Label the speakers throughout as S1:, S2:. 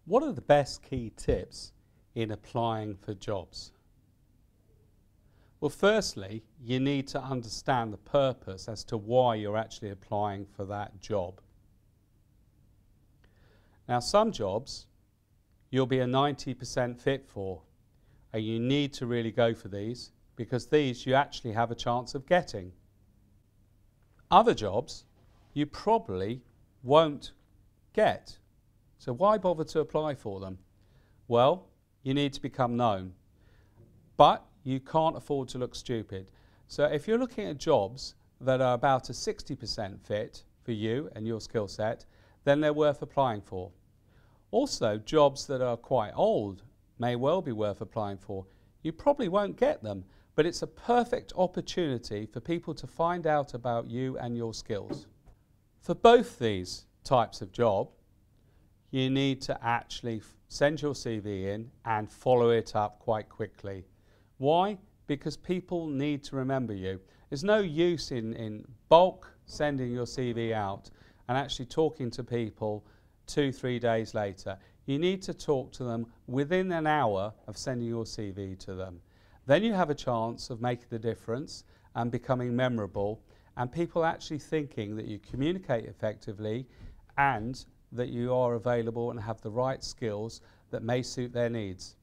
S1: What are the best key tips in applying for jobs? Well, firstly, you need to understand the purpose as to why you're actually applying for that job. Now, some jobs you'll be a 90% fit for, and you need to really go for these because these you actually have a chance of getting. Other jobs you probably won't get. So why bother to apply for them? Well, you need to become known, but you can't afford to look stupid. So if you're looking at jobs that are about a 60% fit for you and your skill set, then they're worth applying for. Also, jobs that are quite old may well be worth applying for. You probably won't get them, but it's a perfect opportunity for people to find out about you and your skills. For both these types of job, you need to actually send your CV in and follow it up quite quickly. Why? Because people need to remember you. There's no use in bulk sending your CV out and actually talking to people 2-3 days later. You need to talk to them within an hour of sending your CV to them. Then you have a chance of making the difference and becoming memorable, and people actually thinking that you communicate effectively and that you are available and have the right skills that may suit their needs.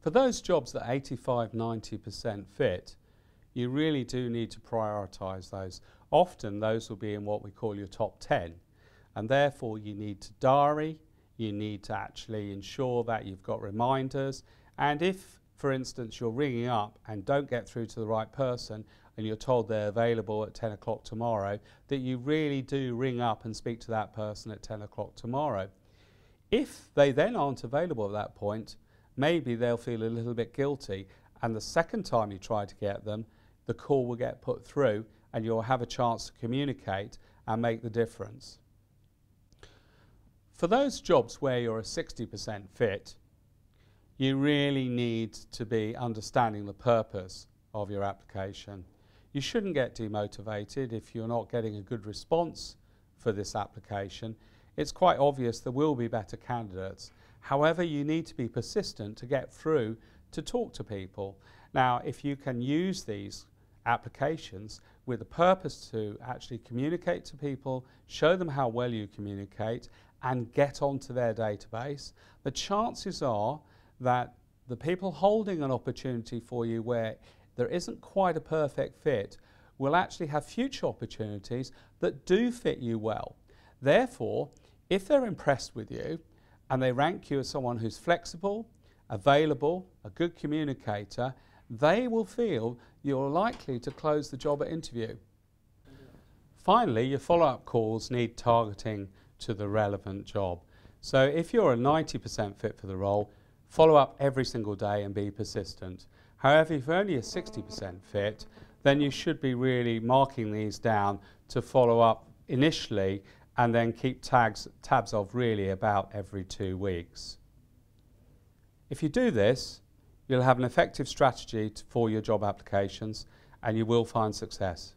S1: For those jobs that 85–90% fit, you really do need to prioritise those. Often those will be in what we call your top 10, and therefore you need to diary, you need to actually ensure that you've got reminders, and if, for instance, you're ringing up and don't get through to the right person and you're told they're available at 10 o'clock tomorrow, that you really do ring up and speak to that person at 10 o'clock tomorrow. If they then aren't available at that point, maybe they'll feel a little bit guilty, and the second time you try to get them, the call will get put through and you'll have a chance to communicate and make the difference. For those jobs where you're a 60% fit, you really need to be understanding the purpose of your application. You shouldn't get demotivated if you're not getting a good response for this application. It's quite obvious there will be better candidates. However, you need to be persistent to get through to talk to people. Now, if you can use these applications with the purpose to actually communicate to people, show them how well you communicate, and get onto their database, the chances are that the people holding an opportunity for you where there isn't quite a perfect fit will actually have future opportunities that do fit you well. Therefore, if they're impressed with you and they rank you as someone who's flexible, available, a good communicator, they will feel you're likely to close the job at interview. Finally, your follow-up calls need targeting to the relevant job. So if you're a 90% fit for the role, follow up every single day and be persistent. However, if you're only a 60% fit, then you should be really marking these down to follow up initially and then keep tabs of really about every 2 weeks. If you do this, you'll have an effective strategy for your job applications and you will find success.